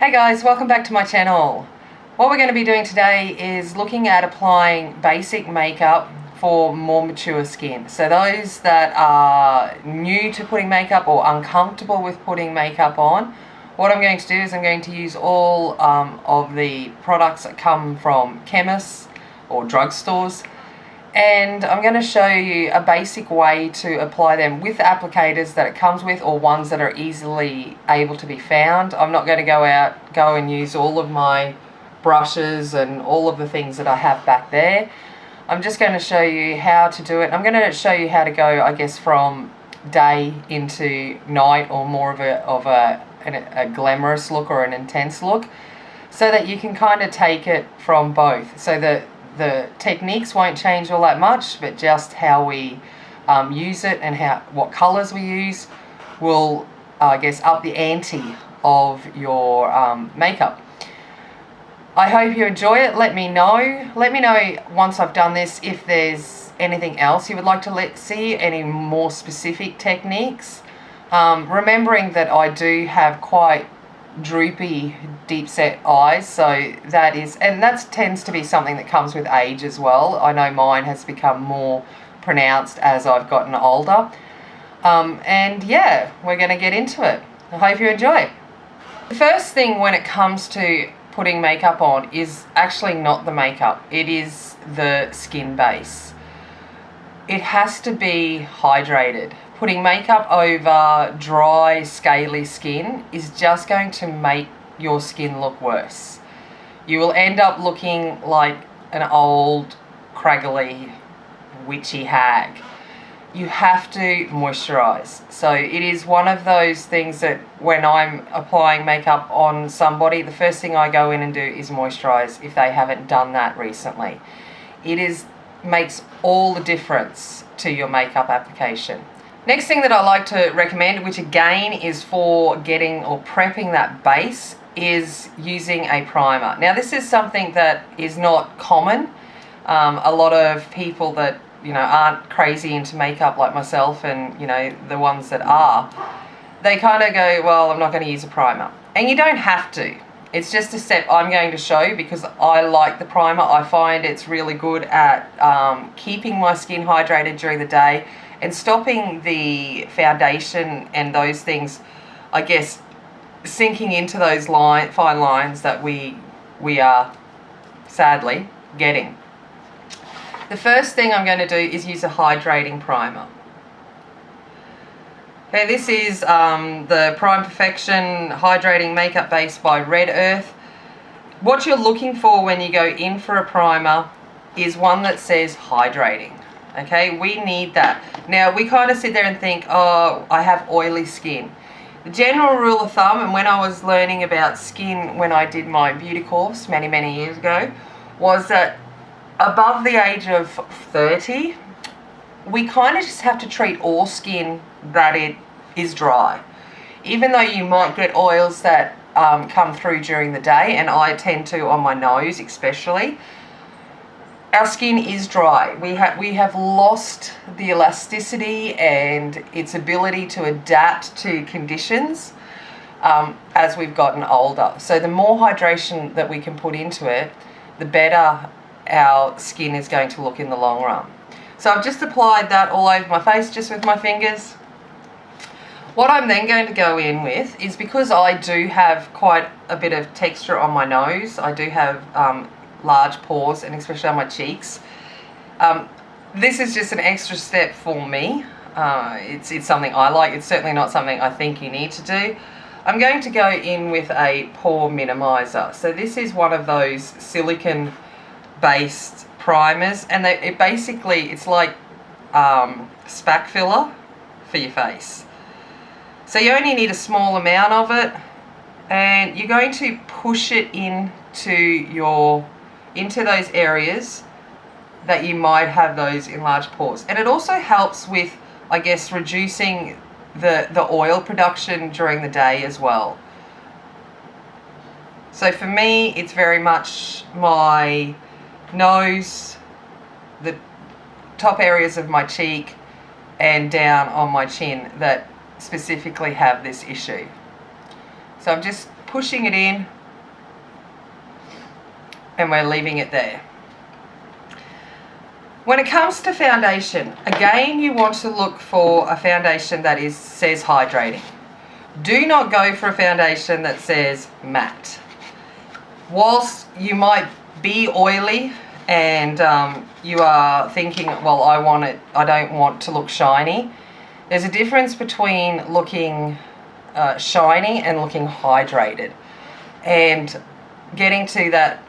Hey guys, welcome back to my channel. What we're going to be doing today is looking at applying basic makeup for more mature skin. So those that are new to putting makeup or uncomfortable with putting makeup on, what I'm going to do is I'm going to use all of the products that come from chemists or drugstores, and I'm going to show you a basic way to apply them with the applicators that it comes with, or ones that are easily able to be found. I'm not going to go and use all of my brushes and all of the things that I have back there. I'm just going to show you how to do it. I'm going to show you how to go, I guess, from day into night, or more of a glamorous look or an intense look, so that you can kind of take it from both. So the techniques won't change all that much, but just how we use it and what colours we use will, I guess, up the ante of your makeup. I hope you enjoy it. Let me know once I've done this if there's anything else you would like to see, any more specific techniques. Remembering that I do have quite droopy, deep set eyes, so that tends to be something that comes with age as well. I know mine has become more pronounced as I've gotten older. And yeah, we're going to get into it. I hope you enjoy. The first thing when it comes to putting makeup on is actually not the makeup, it is the skin base. It has to be hydrated. Putting makeup over dry, scaly skin is just going to make your skin look worse. You will end up looking like an old, craggly, witchy hag. You have to moisturize. So it is one of those things that when I'm applying makeup on somebody, the first thing I go in and do is moisturize if they haven't done that recently. It makes all the difference to your makeup application. Next thing that I like to recommend, which again is for getting or prepping that base, is using a primer. Now this is something that is not common. A lot of people that aren't crazy into makeup like myself, and the ones that are, they kind of go, well, I'm not going to use a primer. And you don't have to. It's just a step I'm going to show because I like the primer. I find it's really good at keeping my skin hydrated during the day and stopping the foundation and those things, I guess, sinking into those fine lines that we are sadly getting. The first thing I'm going to do is use a hydrating primer. Okay, this is the Prime Perfection Hydrating Makeup Base by Red Earth. What you're looking for when you go in for a primer is one that says hydrating. Okay, we need that. Now, we kind of sit there and think, oh, I have oily skin. The general rule of thumb, and when I was learning about skin when I did my beauty course many, many years ago, was that above the age of 30, we kind of just have to treat all skin that it is dry. Even though you might get oils that come through during the day, and I tend to on my nose especially, our skin is dry. We have lost the elasticity and its ability to adapt to conditions as we've gotten older. So the more hydration that we can put into it, the better our skin is going to look in the long run. So I've just applied that all over my face just with my fingers. What I'm then going to go in with is, because I do have quite a bit of texture on my nose, I do have large pores, and especially on my cheeks. This is just an extra step for me. It's something I like. It's certainly not something I think you need to do. I'm going to go in with a pore minimizer. So this is one of those silicone based primers, and it's like spac filler for your face. So you only need a small amount of it, and you're going to push it into those areas that you might have those enlarged pores. And it also helps with, I guess, reducing the oil production during the day as well. So for me, it's very much my nose, the top areas of my cheek, and down on my chin that specifically have this issue. So I'm just pushing it in and we're leaving it there. When it comes to foundation, again, you want to look for a foundation that says hydrating. Do not go for a foundation that says matte. Whilst you might be oily and you are thinking, well, I don't want to look shiny, there's a difference between looking shiny and looking hydrated. And getting to that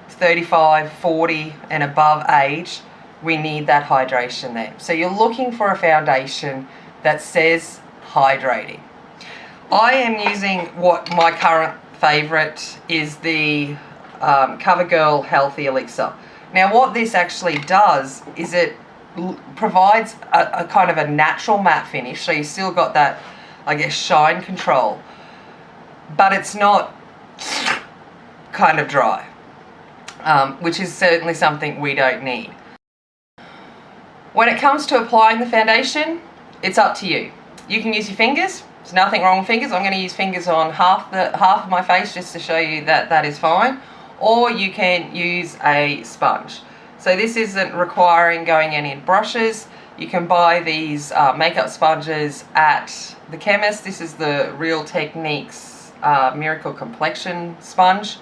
35, 40 and above age, we need that hydration there. So you're looking for a foundation that says hydrating. I am using what my current favourite is, the CoverGirl Healthy Elixir. Now what this actually does is it provides a kind of a natural matte finish, so you still got that, I guess, shine control, but it's not kind of dry, which is certainly something we don't need. When it comes to applying the foundation, it's up to you. You can use your fingers. There's nothing wrong with fingers. I'm going to use fingers on half of my face just to show you that that is fine. Or you can use a sponge. So this isn't requiring going any brushes. You can buy these makeup sponges at the chemist. This is the Real Techniques Miracle Complexion Sponge.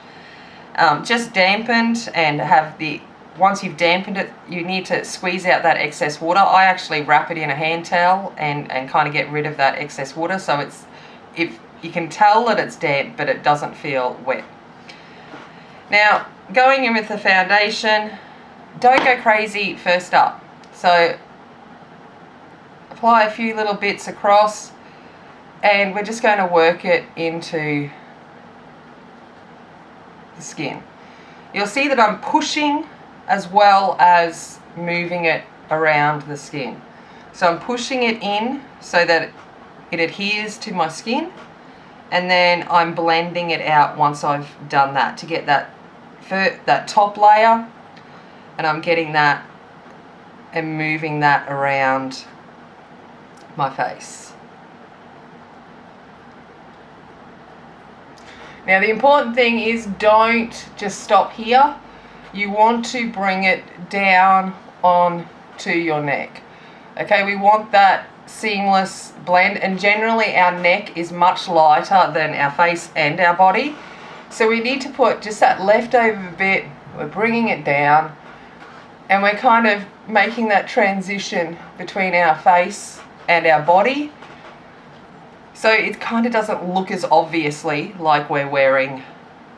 Just dampened, and have the, once you've dampened it, you need to squeeze out that excess water. I actually wrap it in a hand towel and kind of get rid of that excess water, so it's, if you can tell that it's damp but it doesn't feel wet. Now going in with the foundation, don't go crazy first up. So apply a few little bits across and we're just going to work it into the skin. You'll see that I'm pushing as well as moving it around the skin. So I'm pushing it in so that it adheres to my skin, and then I'm blending it out once I've done that to get that top layer, and I'm getting that and moving that around my face. Now the important thing is, don't just stop here. You want to bring it down onto your neck. Okay, we want that seamless blend, and generally our neck is much lighter than our face and our body. So we need to put just that leftover bit, we're bringing it down, and we're kind of making that transition between our face and our body. So it kind of doesn't look as obviously like we're wearing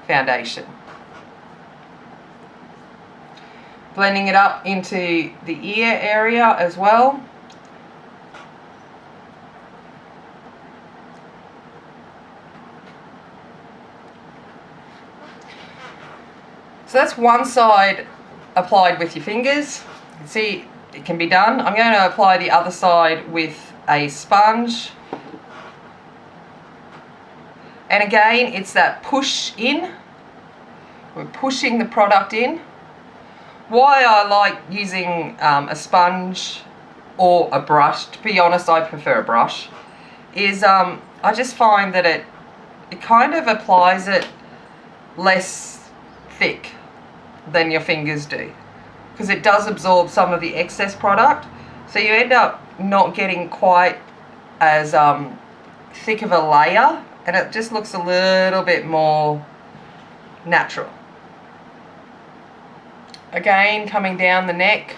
foundation. Blending it up into the ear area as well. So that's one side applied with your fingers. You can see it can be done. I'm going to apply the other side with a sponge. And again, it's that push in. We're pushing the product in. Why I like using a sponge or a brush, to be honest I prefer a brush, is I just find that it kind of applies it less thick than your fingers do, because it does absorb some of the excess product, so you end up not getting quite as thick of a layer, and it just looks a little bit more natural. Again, coming down the neck.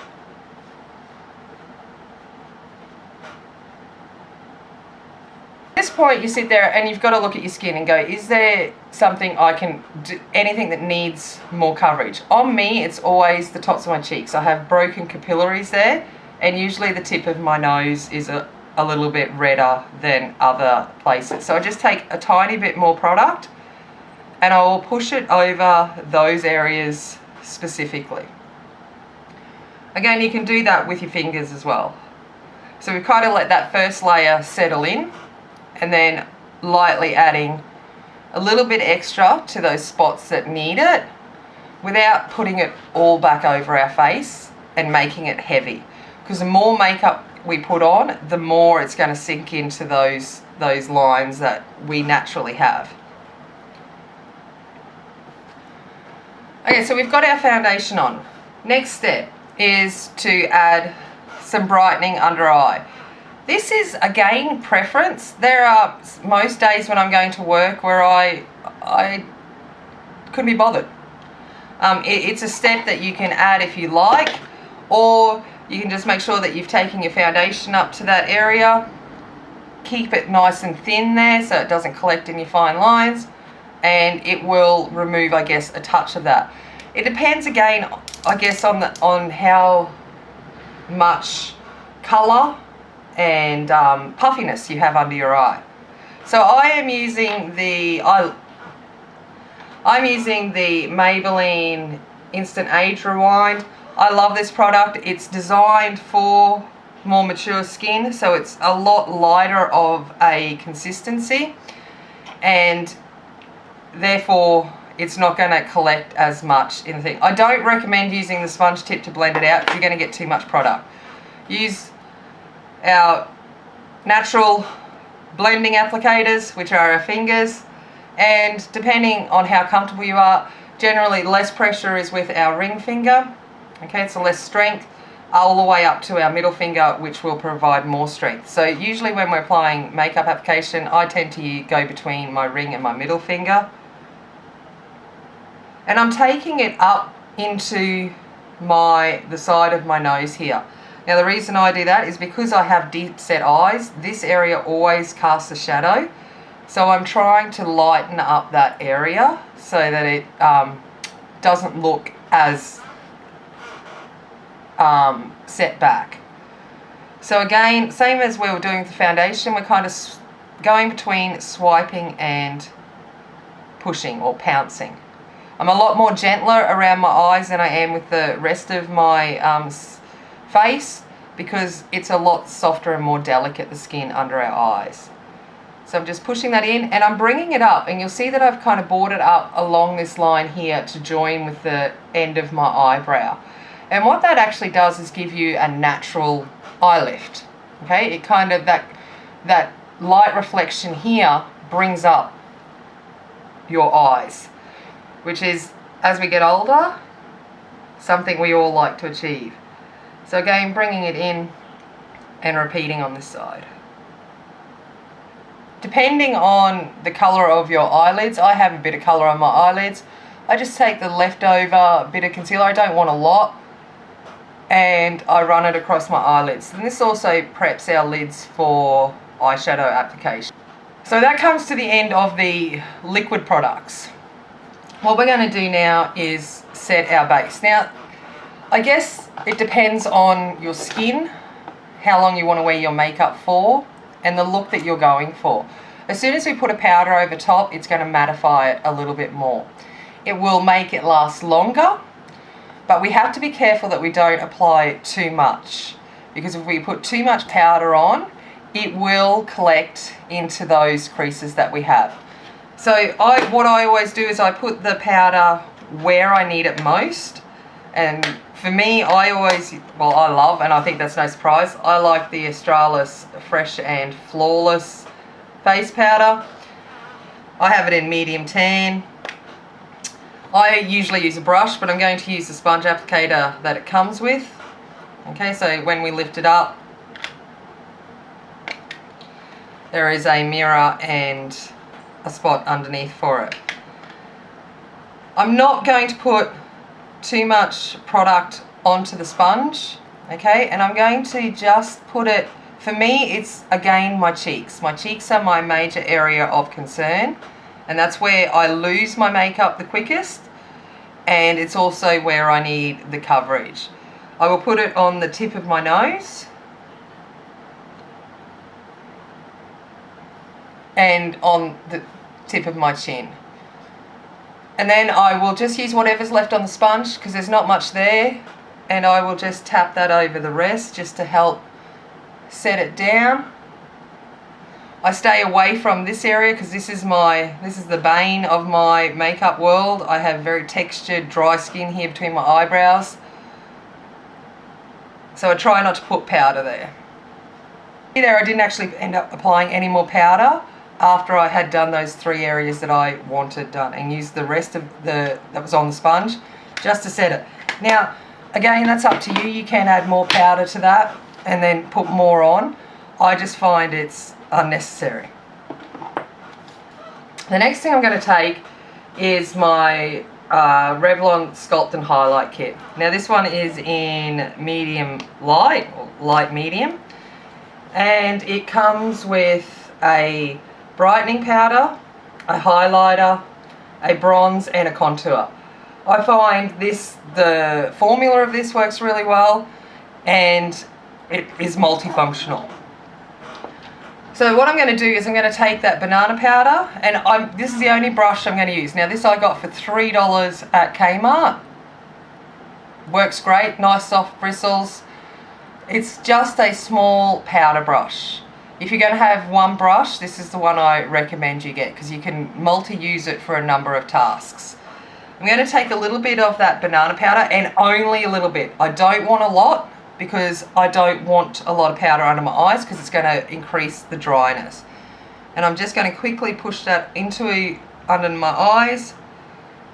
At this point you sit there and you've got to look at your skin and go, is there something I can do, anything that needs more coverage? On me, it's always the tops of my cheeks. I have broken capillaries there, and usually the tip of my nose is a little bit redder than other places. So I just take a tiny bit more product and I will push it over those areas specifically. Again, you can do that with your fingers as well. So we kind of let that first layer settle in, and then lightly adding a little bit extra to those spots that need it without putting it all back over our face and making it heavy. Because the more makeup we put on, the more it's going to sink into those lines that we naturally have. Okay, so we've got our foundation on. Next step is to add some brightening under eye. This is, again, preference. There are most days when I'm going to work where I couldn't be bothered. It's a step that you can add if you like, or you can just make sure that you've taken your foundation up to that area. Keep it nice and thin there so it doesn't collect in your fine lines, and it will remove, I guess, a touch of that. It depends, again, I guess, on how much colour and puffiness you have under your eye. So I am using the Maybelline Instant Age Rewind. I love this product. It's designed for more mature skin, so it's a lot lighter of a consistency, and therefore it's not going to collect as much in the thing. I don't recommend using the sponge tip to blend it out because you're going to get too much product. Use our natural blending applicators, which are our fingers, and depending on how comfortable you are, generally less pressure is with our ring finger, okay, so less strength, all the way up to our middle finger, which will provide more strength. So usually when we're applying makeup application, I tend to go between my ring and my middle finger, and I'm taking it up into the side of my nose here. Now the reason I do that is because I have deep set eyes. This area always casts a shadow, so I'm trying to lighten up that area so that it doesn't look as set back. So again, same as we were doing with the foundation, we're kind of going between swiping and pushing or pouncing. I'm a lot more gentler around my eyes than I am with the rest of my face, because it's a lot softer and more delicate, the skin under our eyes. So I'm just pushing that in, and I'm bringing it up, and you'll see that I've kind of brought it up along this line here to join with the end of my eyebrow. And what that actually does is give you a natural eye lift. Okay, it kind of, that light reflection here brings up your eyes, which is, as we get older, something we all like to achieve. So again, bringing it in and repeating on this side. Depending on the colour of your eyelids, I have a bit of colour on my eyelids. I just take the leftover bit of concealer, I don't want a lot, and I run it across my eyelids. And this also preps our lids for eyeshadow application. So that comes to the end of the liquid products. What we're going to do now is set our base. Now, I guess it depends on your skin, how long you want to wear your makeup for, and the look that you're going for. As soon as we put a powder over top, it's going to mattify it a little bit more. It will make it last longer, but we have to be careful that we don't apply too much, because if we put too much powder on, it will collect into those creases that we have. So what I always do is I put the powder where I need it most, and for me, I love, and I think that's no surprise, I like the Australis Fresh and Flawless face powder. I have it in medium tan. I usually use a brush, but I'm going to use the sponge applicator that it comes with. Okay, so when we lift it up, there is a mirror and a spot underneath for it. I'm not going to put too much product onto the sponge, okay, and I'm going to just put it, for me it's again my cheeks. My cheeks are my major area of concern, and that's where I lose my makeup the quickest, and it's also where I need the coverage. I will put it on the tip of my nose and on the tip of my chin. And then I will just use whatever's left on the sponge, because there's not much there, and I will just tap that over the rest just to help set it down. I stay away from this area because this is the bane of my makeup world. I have very textured dry skin here between my eyebrows, so I try not to put powder there. There I didn't actually end up applying any more powder after I had done those 3 areas that I wanted done, and used the rest of that was on the sponge. just to set it. Now, again, that's up to you. You can add more powder to that and then put more on. I just find it's unnecessary. The next thing I'm going to take is my Revlon Sculpt and Highlight Kit. Now this one is in medium light, or light medium, and it comes with a brightening powder, a highlighter, a bronze and a contour. I find the formula of this works really well, and it is multifunctional. So what I'm going to do is I'm going to take that banana powder, and this is the only brush I'm going to use. Now this I got for $3 at Kmart. Works great, nice soft bristles. It's just a small powder brush. If you're going to have one brush, this is the one I recommend you get, because you can multi-use it for a number of tasks. I'm going to take a little bit of that banana powder, and only a little bit. I don't want a lot, because I don't want a lot of powder under my eyes, because it's going to increase the dryness. And I'm just going to quickly push that under my eyes,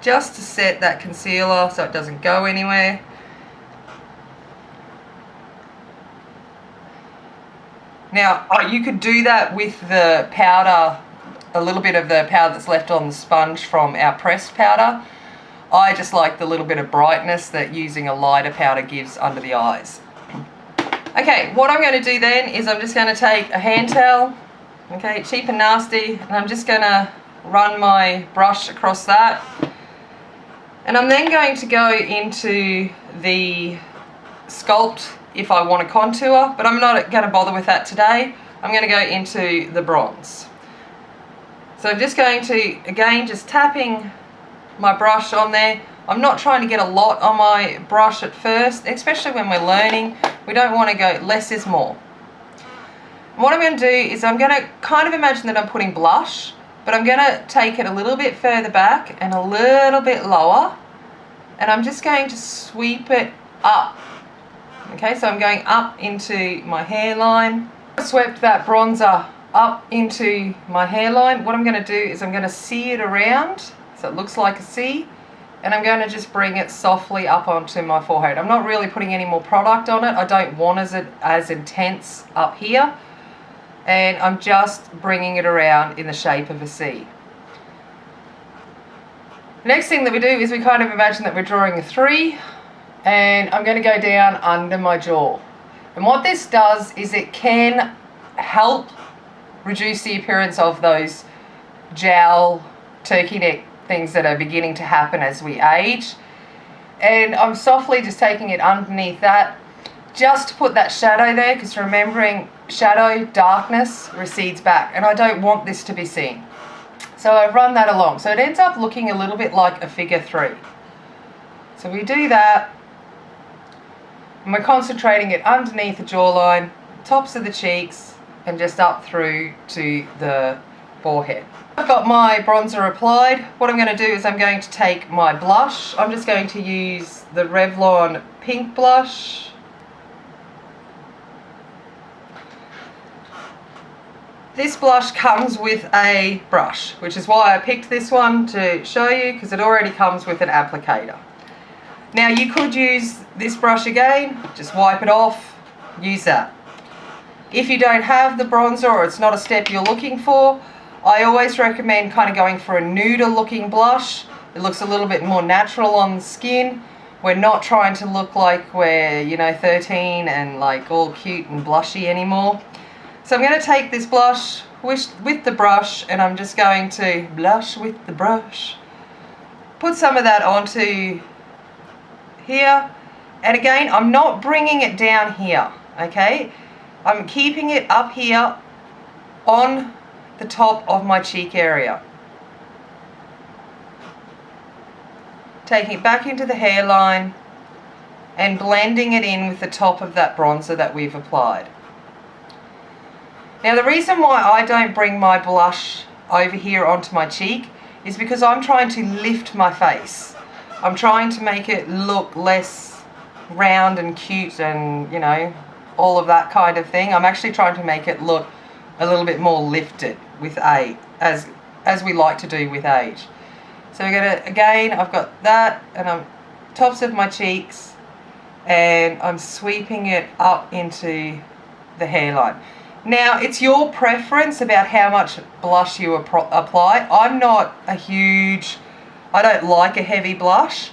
just to set that concealer so it doesn't go anywhere. Now, you could do that with the powder, a little bit of the powder that's left on the sponge from our pressed powder. I just like the little bit of brightness that using a lighter powder gives under the eyes. Okay, what I'm going to do then is I'm just going to take a hand towel, okay, cheap and nasty, and I'm just going to run my brush across that. And I'm then going to go into the Sculpt if I want a contour, but I'm not going to bother with that today. I'm going to go into the bronze. So I'm just going to, again, just tapping my brush on there. I'm not trying to get a lot on my brush at first, especially when we're learning. We don't want to go, less is more. What I'm going to do is I'm going to kind of imagine that I'm putting blush, but I'm going to take it a little bit further back and a little bit lower, and I'm just going to sweep it up. Okay, so I'm going up into my hairline. I swept that bronzer up into my hairline. What I'm going to do is I'm going to see it around so it looks like a C, and I'm going to just bring it softly up onto my forehead. I'm not really putting any more product on it. I don't want it as intense up here, and I'm just bringing it around in the shape of a C. The next thing that we do is we kind of imagine that we're drawing a 3, and I'm going to go down under my jaw. And what this does is it can help reduce the appearance of those jowl, turkey neck things that are beginning to happen as we age. And I'm softly just taking it underneath that, just to put that shadow there, because remembering shadow, darkness recedes back, and I don't want this to be seen. So I run that along. So it ends up looking a little bit like a figure 3. So we do that, and we're concentrating it underneath the jawline, tops of the cheeks, and just up through to the forehead. I've got my bronzer applied. What I'm going to do is I'm going to take my blush. I'm just going to use the Revlon pink blush. This blush comes with a brush, which is why I picked this one to show you, because it already comes with an applicator. Now you could use this brush again, just wipe it off, use that. If you don't have the bronzer, or it's not a step you're looking for, I always recommend kind of going for a nuder looking blush. It looks a little bit more natural on the skin. We're not trying to look like we're, 13 and like all cute and blushy anymore. So I'm going to take this blush with the brush, and I'm just going to blush with the brush. Put some of that onto here. And again, I'm not bringing it down here, okay? I'm keeping it up here on the top of my cheek area. Taking it back into the hairline and blending it in with the top of that bronzer that we've applied. Now the reason why I don't bring my blush over here onto my cheek is because I'm trying to lift my face. I'm trying to make it look less round and cute and, all of that kind of thing. I'm actually trying to make it look a little bit more lifted with age, as we like to do with age. So we're going to, again, I've got that, and I'm tops of my cheeks, and I'm sweeping it up into the hairline. Now, it's your preference about how much blush you apply. I'm not I don't like a heavy blush,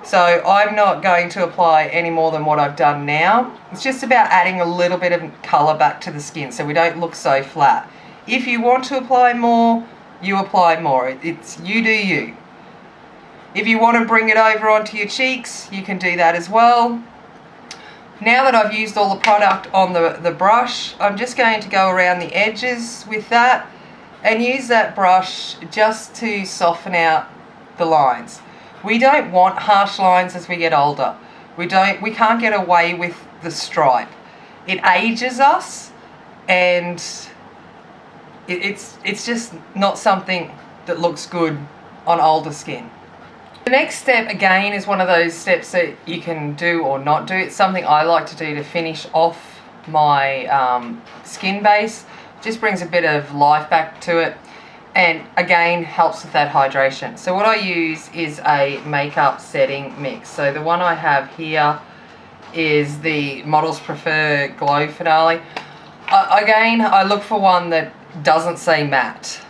so I'm not going to apply any more than what I've done now. It's just about adding a little bit of colour back to the skin so we don't look so flat. If you want to apply more, you apply more. It's you do you. If you want to bring it over onto your cheeks, you can do that as well. Now that I've used all the product on the brush, I'm just going to go around the edges with that and use that brush just to soften out the lines. We don't want harsh lines as we get older. We can't get away with the stripe. It ages us, and it's just not something that looks good on older skin. The next step, again, is one of those steps that you can do or not do. It's something I like to do to finish off my skin base. Just brings a bit of life back to it, and again helps with that hydration. So what I use is a makeup setting mix. So the one I have here is the Models Prefer Glow Finale. Again, I look for one that doesn't say matte,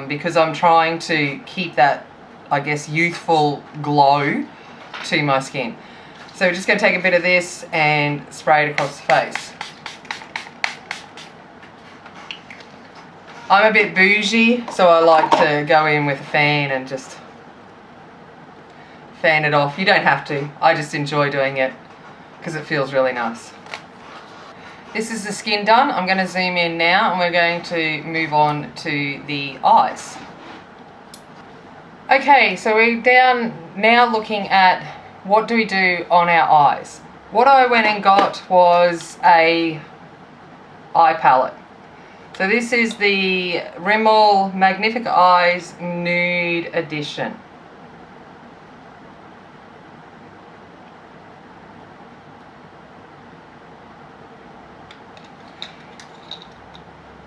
because I'm trying to keep that, I guess, youthful glow to my skin. So we're just going to take a bit of this and spray it across the face. I'm a bit bougie, so I like to go in with a fan and just fan it off. You don't have to. I just enjoy doing it because it feels really nice. This is the skin done. I'm going to zoom in now and we're going to move on to the eyes. Okay, so we're down now looking at what do we do on our eyes. What I went and got was a eye palette. So this is the Rimmel Magnific Eyes Nude Edition.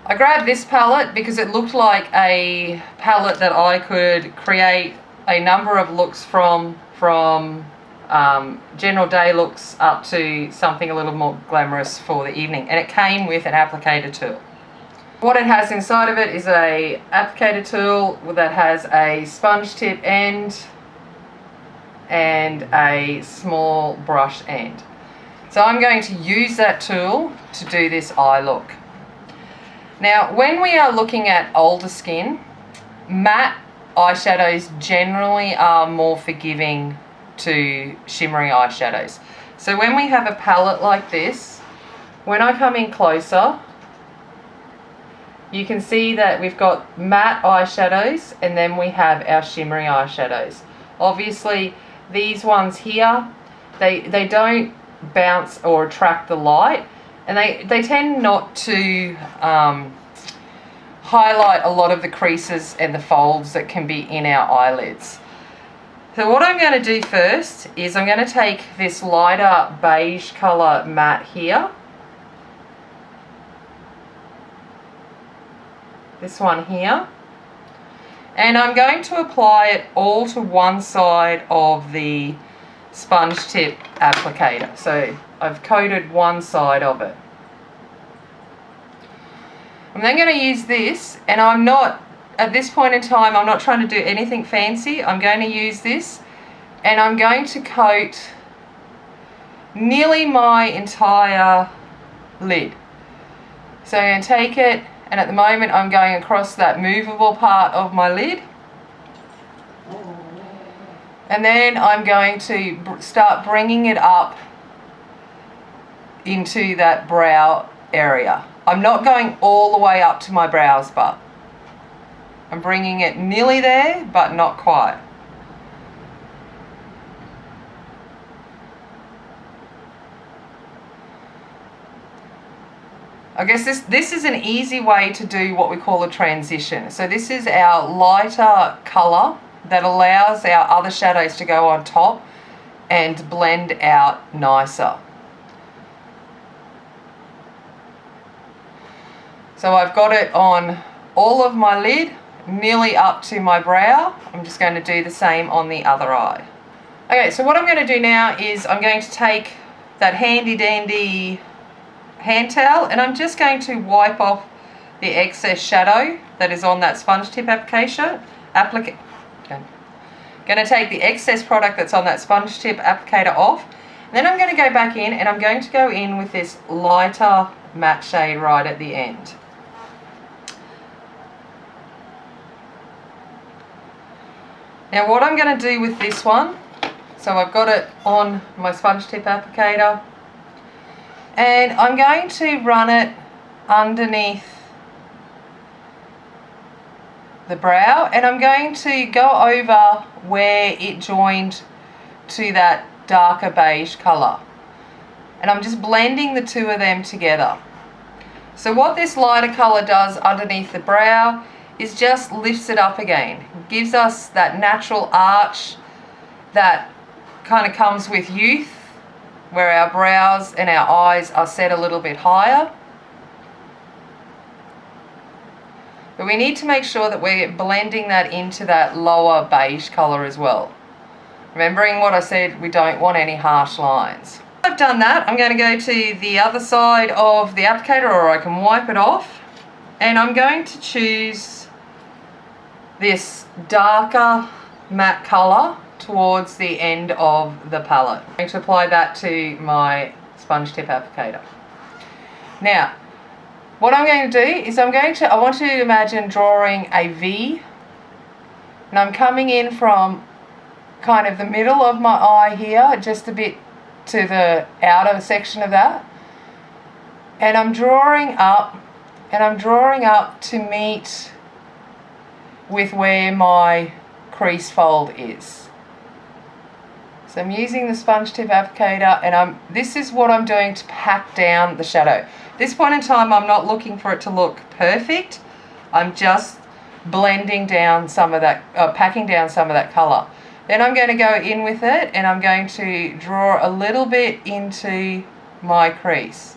I grabbed this palette because it looked like a palette that I could create a number of looks from general day looks up to something a little more glamorous for the evening, and it came with an applicator tool. What it has inside of it is a applicator tool that has a sponge tip end and a small brush end. So I'm going to use that tool to do this eye look. Now, when we are looking at older skin, matte eyeshadows generally are more forgiving to shimmery eyeshadows. So when we have a palette like this, when I come in closer, you can see that we've got matte eyeshadows and then we have our shimmery eyeshadows. Obviously, these ones here, they don't bounce or attract the light, and they tend not to highlight a lot of the creases and the folds that can be in our eyelids. So what I'm going to do first is I'm going to take this lighter beige colour matte here, this one here, and I'm going to apply it all to one side of the sponge tip applicator. So I've coated one side of it. I'm then going to use this, and I'm not, at this point in time, I'm not trying to do anything fancy. I'm going to use this and I'm going to coat nearly my entire lid. So I'm going to take it, and at the moment I'm going across that movable part of my lid, and then I'm going to start bringing it up into that brow area. I'm not going all the way up to my brows, but I'm bringing it nearly there, but not quite. I guess this is an easy way to do what we call a transition. So this is our lighter colour that allows our other shadows to go on top and blend out nicer. So I've got it on all of my lid, nearly up to my brow. I'm just going to do the same on the other eye. Okay, so what I'm going to do now is I'm going to take that handy dandy hand towel and I'm just going to wipe off the excess shadow that is on that sponge tip applicator. Going to take the excess product that's on that sponge tip applicator off. And then I'm going to go back in and I'm going to go in with this lighter matte shade right at the end. Now what I'm going to do with this one, so I've got it on my sponge tip applicator and I'm going to run it underneath the brow and I'm going to go over where it joined to that darker beige colour and I'm just blending the two of them together. So what this lighter colour does underneath the brow is just lifts it up again. It gives us that natural arch that kind of comes with youth, where our brows and our eyes are set a little bit higher. But we need to make sure that we're blending that into that lower beige colour as well. Remembering what I said, we don't want any harsh lines. I've done that. I'm going to go to the other side of the applicator, or I can wipe it off. And I'm going to choose this darker matte colour towards the end of the palette. I'm going to apply that to my sponge tip applicator. Now, what I'm going to do is I want you to imagine drawing a V, and I'm coming in from kind of the middle of my eye here, just a bit to the outer section of that, and I'm drawing up to meet with where my crease fold is. So I'm using the sponge tip applicator and this is what I'm doing to pack down the shadow. At this point in time I'm not looking for it to look perfect. I'm just blending down some of that, packing down some of that colour. Then I'm going to go in with it and I'm going to draw a little bit into my crease.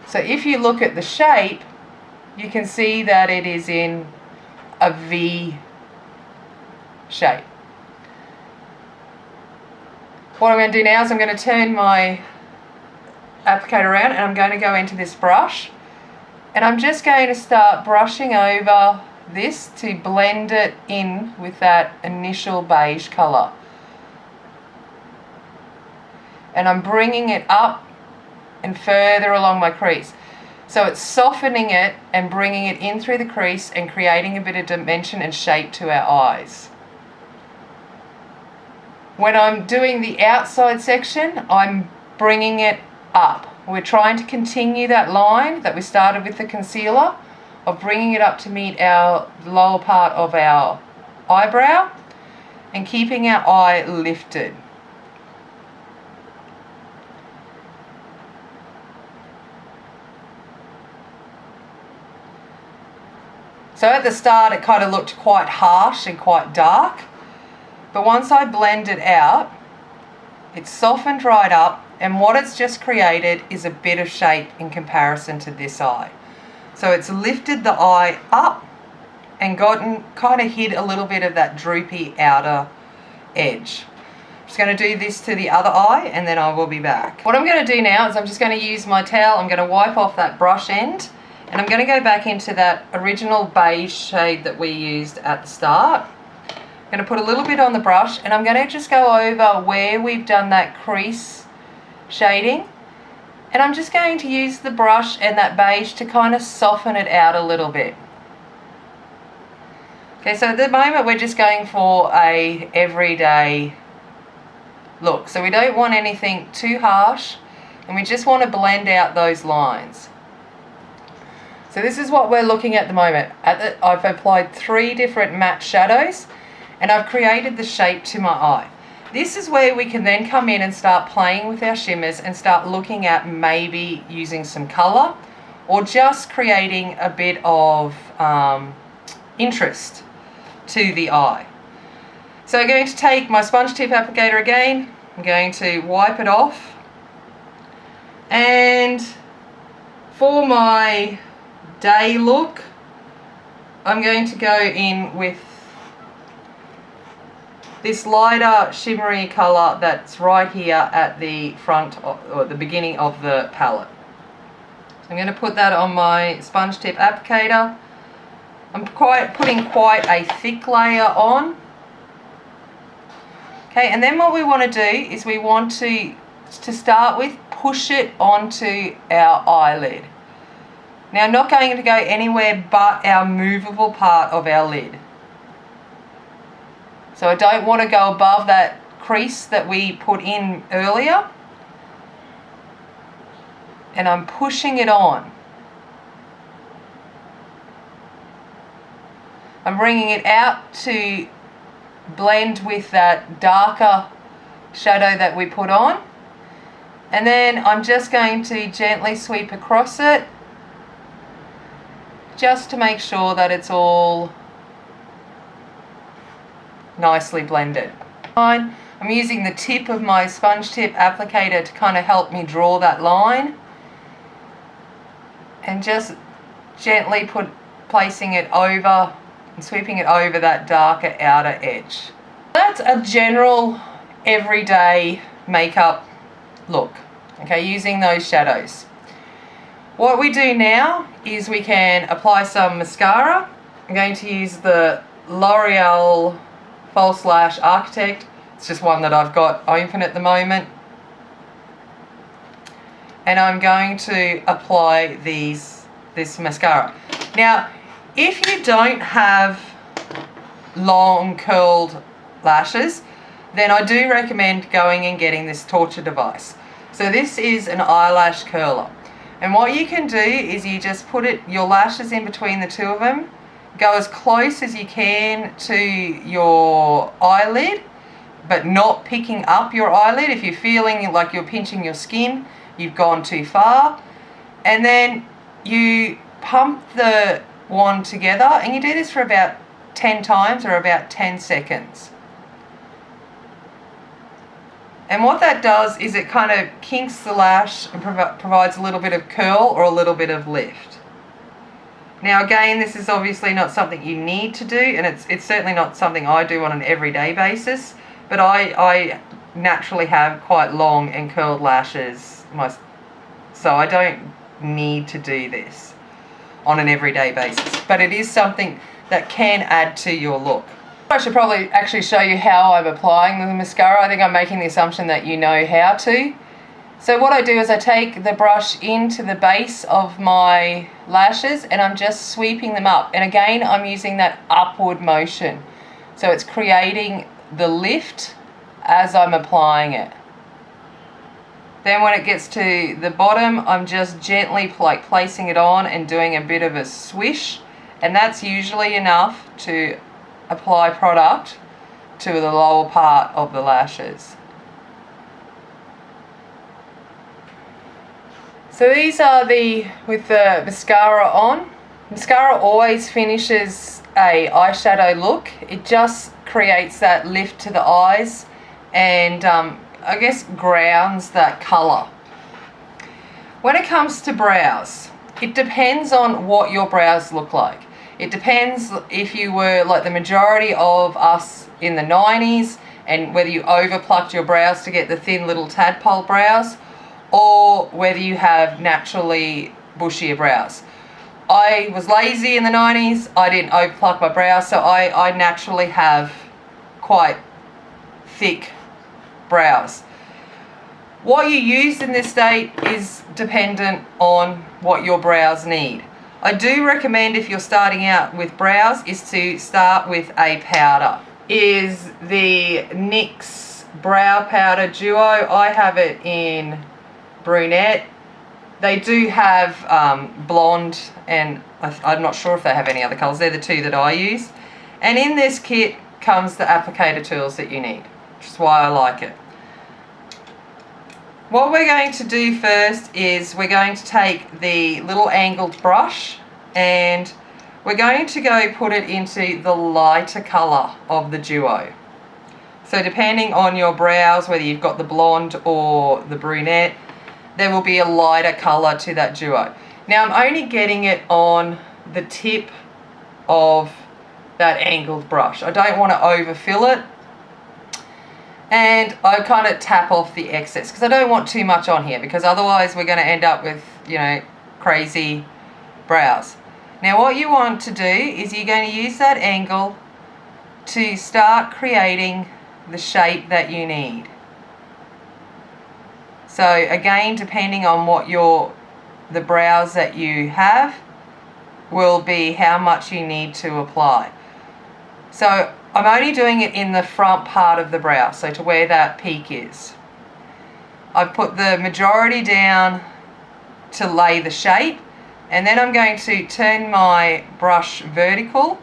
So if you look at the shape, you can see that it is in a V shape. What I'm going to do now is I'm going to turn my applicator around and I'm going to go into this brush and I'm just going to start brushing over this to blend it in with that initial beige colour. And I'm bringing it up and further along my crease. So it's softening it and bringing it in through the crease and creating a bit of dimension and shape to our eyes. When I'm doing the outside section, I'm bringing it up. We're trying to continue that line that we started with the concealer, of bringing it up to meet our lower part of our eyebrow and keeping our eye lifted. So at the start it kind of looked quite harsh and quite dark, but once I blend it out, it's softened right up, and what it's just created is a bit of shape in comparison to this eye. So it's lifted the eye up and gotten kind of hid a little bit of that droopy outer edge. I'm just going to do this to the other eye and then I will be back. What I'm going to do now is I'm just going to use my towel, I'm going to wipe off that brush end, and I'm going to go back into that original beige shade that we used at the start. I'm going to put a little bit on the brush and I'm going to just go over where we've done that crease shading, and I'm just going to use the brush and that beige to kind of soften it out a little bit. Okay, so at the moment we're just going for a everyday look, so we don't want anything too harsh and we just want to blend out those lines. So this is what we're looking at the moment. I've applied 3 different matte shadows and I've created the shape to my eye. This is where we can then come in and start playing with our shimmers and start looking at maybe using some colour or just creating a bit of interest to the eye. So I'm going to take my sponge tip applicator again, I'm going to wipe it off, and for my day look I'm going to go in with this lighter shimmery colour that's right here at the front or the beginning of the palette. So I'm going to put that on my sponge tip applicator. I'm putting quite a thick layer on. Okay, and then what we want to do is we want to start with, push it onto our eyelid. Now I'm not going to go anywhere but our movable part of our lid. So I don't want to go above that crease that we put in earlier. And I'm pushing it on. I'm bringing it out to blend with that darker shadow that we put on. And then I'm just going to gently sweep across it, just to make sure that it's all nicely blended. I'm using the tip of my sponge tip applicator to kind of help me draw that line, and just gently placing it over and sweeping it over that darker outer edge. That's a general everyday makeup look, okay, using those shadows. What we do now is we can apply some mascara. I'm going to use the L'Oreal False Lash Architect. It's just one that I've got open at the moment. And I'm going to apply this mascara. Now, if you don't have long curled lashes, then I do recommend going and getting this torture device. So this is an eyelash curler. And what you can do is you just put your lashes in between the two of them, go as close as you can to your eyelid, but not picking up your eyelid. If you're feeling like you're pinching your skin, you've gone too far. And then you pump the wand together, and you do this for about 10 times or about 10 seconds. And what that does is it kind of kinks the lash and provides a little bit of curl or a little bit of lift. Now again, this is obviously not something you need to do, and it's certainly not something I do on an everyday basis, but I naturally have quite long and curled lashes, so I don't need to do this on an everyday basis, but it is something that can add to your look. I should probably actually show you how I'm applying the mascara. I think I'm making the assumption that you know how to. So what I do is I take the brush into the base of my lashes and I'm just sweeping them up. And again, I'm using that upward motion. So it's creating the lift as I'm applying it. Then when it gets to the bottom, I'm just gently placing it on and doing a bit of a swish. And that's usually enough to apply product to the lower part of the lashes. So these are with the mascara on. Mascara always finishes a eyeshadow look. It just creates that lift to the eyes and I guess grounds that colour. When it comes to brows, it depends on what your brows look like. It depends if you were like the majority of us in the 90s and whether you overplucked your brows to get the thin little tadpole brows, or whether you have naturally bushier brows. I was lazy in the 90s, I didn't overpluck my brows, so I naturally have quite thick brows. What you use in this state is dependent on what your brows need. I do recommend, if you're starting out with brows, is to start with a powder. Is the NYX Brow Powder Duo. I have it in brunette. They do have blonde, and I'm not sure if they have any other colours. They're the two that I use. And in this kit comes the applicator tools that you need, which is why I like it. What we're going to do first is we're going to take the little angled brush and we're going to go put it into the lighter colour of the duo. So depending on your brows, whether you've got the blonde or the brunette, there will be a lighter colour to that duo. Now I'm only getting it on the tip of that angled brush. I don't want to overfill it. And I kind of tap off the excess because I don't want too much on here, because otherwise we're going to end up with, you know, crazy brows. Now what you want to do is you're going to use that angle to start creating the shape that you need. So again, depending on what the brows that you have will be how much you need to apply. So I'm only doing it in the front part of the brow, so to where that peak is. I've put the majority down to lay the shape, and then I'm going to turn my brush vertical,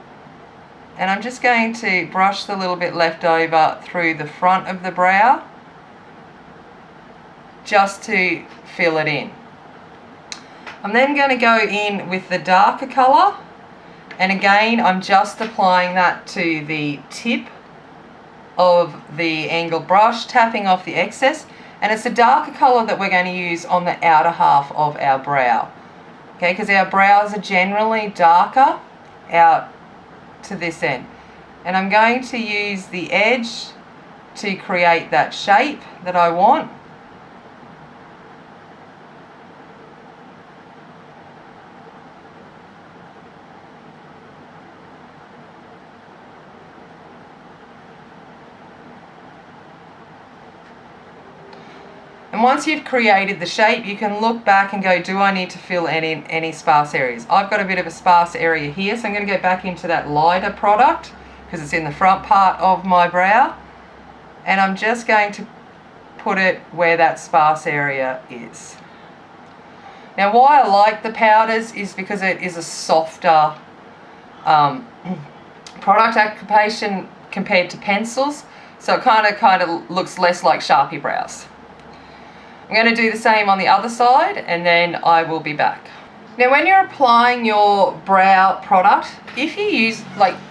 and I'm just going to brush the little bit left over through the front of the brow just to fill it in. I'm then going to go in with the darker colour, and again I'm just applying that to the tip of the angled brush, tapping off the excess, and it's a darker colour that we're going to use on the outer half of our brow. Okay, because our brows are generally darker out to this end. And I'm going to use the edge to create that shape that I want. And once you've created the shape, you can look back and go, do I need to fill any sparse areas? I've got a bit of a sparse area here, so I'm going to go back into that lighter product because it's in the front part of my brow. And I'm just going to put it where that sparse area is. Now why I like the powders is because it is a softer product application compared to pencils. So it kind of looks less like Sharpie brows. I'm going to do the same on the other side, and then I will be back. Now when you're applying your brow product, if you use,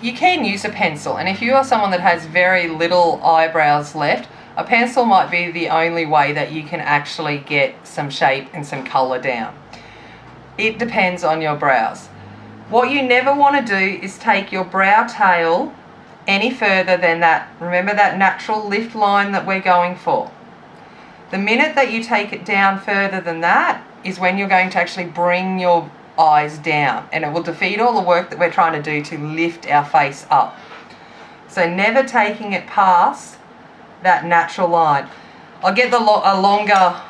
you can use a pencil, and if you are someone that has very little eyebrows left, a pencil might be the only way that you can actually get some shape and some colour down. It depends on your brows. What you never want to do is take your brow tail any further than that. Remember that natural lift line that we're going for. The minute that you take it down further than that is when you're going to actually bring your eyes down, and it will defeat all the work that we're trying to do to lift our face up. So never taking it past that natural line. I'll get a longer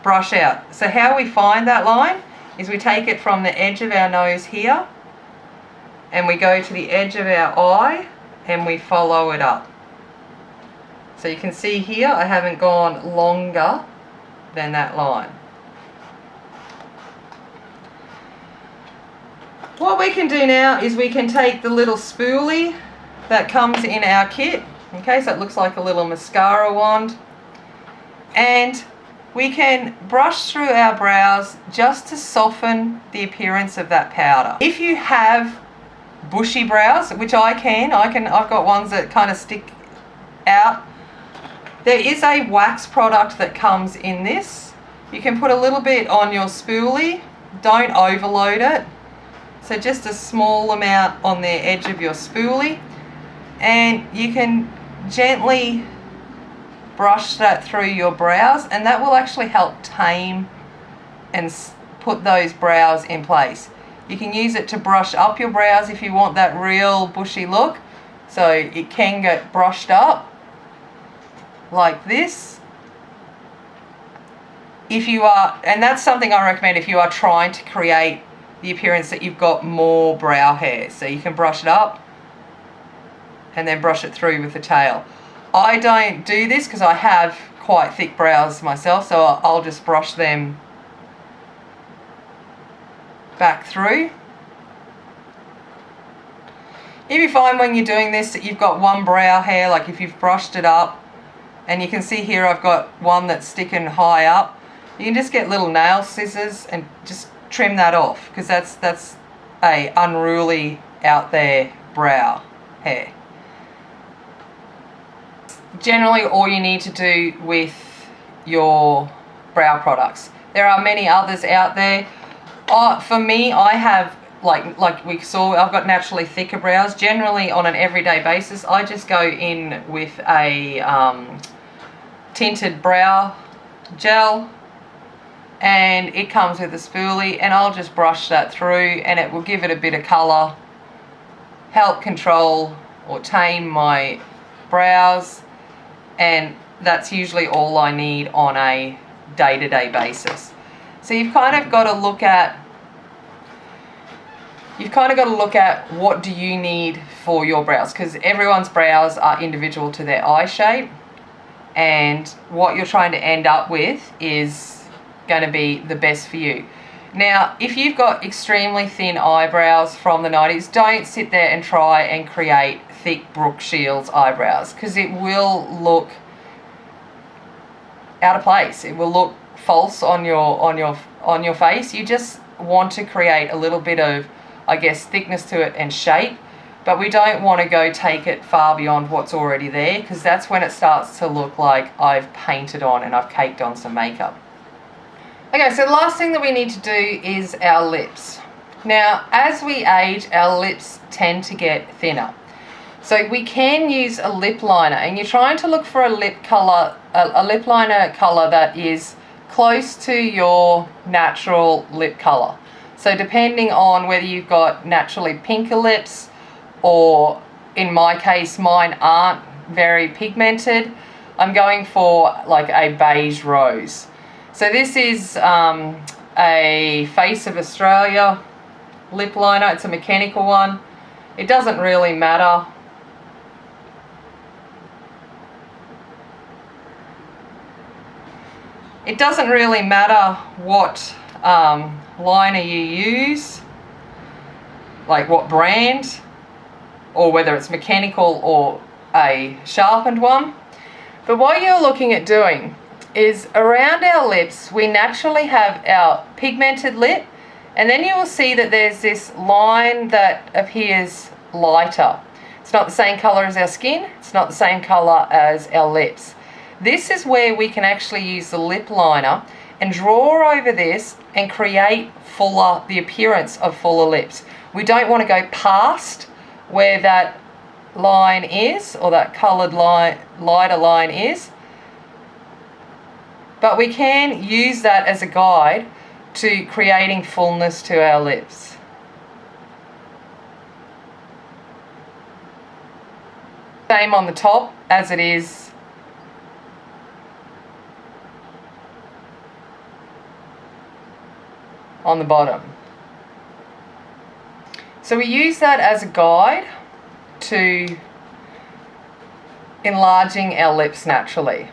brush out. So how we find that line is we take it from the edge of our nose here, and we go to the edge of our eye and we follow it up. So you can see here I haven't gone longer than that line. What we can do now is we can take the little spoolie that comes in our kit, okay, so it looks like a little mascara wand, and we can brush through our brows just to soften the appearance of that powder. If you have bushy brows, which I've got ones that kind of stick out, there is a wax product that comes in this. You can put a little bit on your spoolie, don't overload it. So just a small amount on the edge of your spoolie, and you can gently brush that through your brows, and that will actually help tame and put those brows in place. You can use it to brush up your brows if you want that real bushy look. So it can get brushed up like this. If you are, and that's something I recommend if you are trying to create the appearance that you've got more brow hair. So you can brush it up and then brush it through with the tail. I don't do this because I have quite thick brows myself, so I'll just brush them back through. If you find when you're doing this that you've got one brow hair, like if you've brushed it up, and you can see here I've got one that's sticking high up, you can just get little nail scissors and just trim that off, because that's a unruly out there brow hair. Generally all you need to do with your brow products. There are many others out there. For me, I have, like we saw, I've got naturally thicker brows. Generally on an everyday basis, I just go in with a tinted brow gel, and it comes with a spoolie, and I'll just brush that through and it will give it a bit of colour, help control or tame my brows, and that's usually all I need on a day-to-day basis. So you've kind of got to look at what do you need for your brows, because everyone's brows are individual to their eye shape, and what you're trying to end up with is going to be the best for you. Now, if you've got extremely thin eyebrows from the 90s, don't sit there and try and create thick Brooke Shields eyebrows, because it will look out of place. It will look false on your face. You just want to create a little bit of, I guess, thickness to it and shape, but we don't want to go take it far beyond what's already there, because that's when it starts to look like I've painted on and I've caked on some makeup. Okay, so the last thing that we need to do is our lips. Now, as we age, our lips tend to get thinner. So we can use a lip liner, and you're trying to look for a lip color, a lip liner color that is close to your natural lip color. So depending on whether you've got naturally pinker lips, or in my case, mine aren't very pigmented, I'm going for like a beige rose. So this is a Face of Australia lip liner. It's a mechanical one. It doesn't really matter. It doesn't really matter what liner you use, like what brand, or whether it's mechanical or a sharpened one. But what you're looking at doing is around our lips, we naturally have our pigmented lip, and then you will see that there's this line that appears lighter. It's not the same color as our skin, it's not the same color as our lips. This is where we can actually use the lip liner and draw over this and create the appearance of fuller lips. We don't want to go past where that line is, or that coloured line, lighter line is, but we can use that as a guide to creating fullness to our lips. Same on the top as it is on the bottom. So we use that as a guide to enlarging our lips naturally.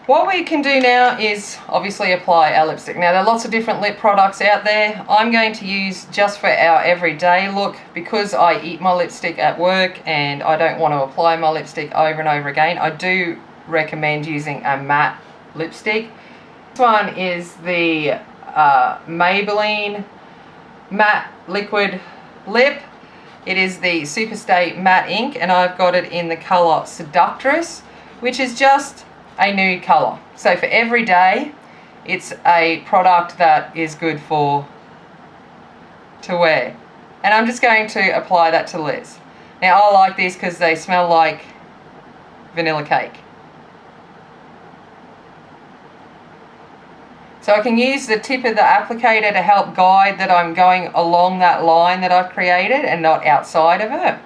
What we can do now is obviously apply our lipstick. Now, there are lots of different lip products out there. I'm going to use, just for our everyday look, because I eat my lipstick at work and I don't want to apply my lipstick over and over again, I do recommend using a matte lipstick. This one is the Maybelline Matte Liquid Lip. It is the Superstay Matte Ink, and I've got it in the colour Seductress, which is just a nude colour. So for every day, it's a product that is good to wear. And I'm just going to apply that to the lips. Now, I like these because they smell like vanilla cake. So I can use the tip of the applicator to help guide that I'm going along that line that I've created and not outside of it.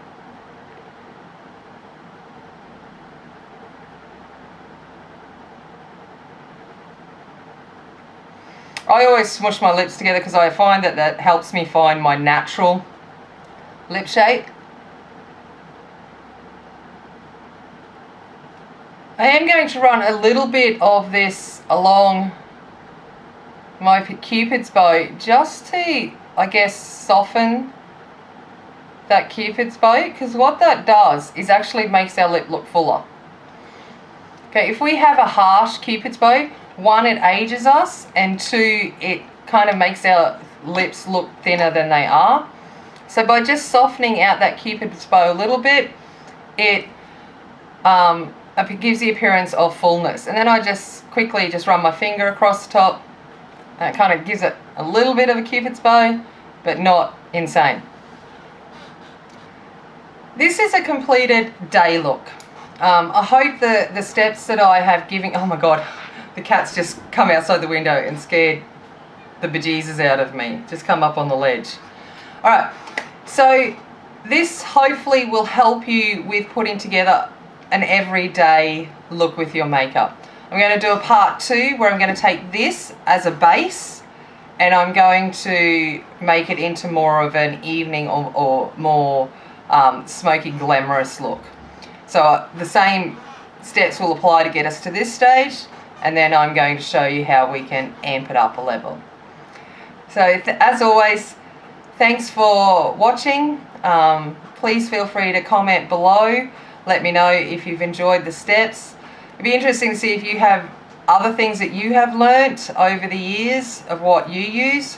I always smush my lips together because I find that that helps me find my natural lip shape. I am going to run a little bit of this along my Cupid's bow just to, I guess, soften that Cupid's bow, because what that does is actually makes our lip look fuller. Okay, if we have a harsh Cupid's bow, one, it ages us, and two, it kind of makes our lips look thinner than they are. So by just softening out that Cupid's bow a little bit, it gives the appearance of fullness. And then I just quickly just run my finger across the top, and it kind of gives it a little bit of a Cupid's bow, but not insane. This is a completed day look. I hope the steps that I have given, oh my god, the cat's just come outside the window and scared the bejesus out of me, just come up on the ledge. Alright, so this hopefully will help you with putting together an everyday look with your makeup. I'm going to do a part 2 where I'm going to take this as a base and I'm going to make it into more of an evening or more smoky glamorous look. So the same steps will apply to get us to this stage, and then I'm going to show you how we can amp it up a level. So as always, thanks for watching. Please feel free to comment below. Let me know if you've enjoyed the steps. It'd be interesting to see if you have other things that you have learnt over the years of what you use,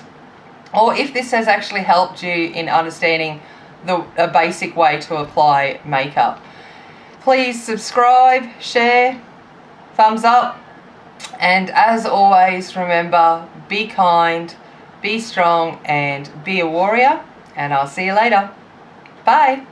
or if this has actually helped you in understanding a basic way to apply makeup. Please subscribe, share, thumbs up, and as always, remember, be kind, be strong, and be a warrior, and I'll see you later. Bye.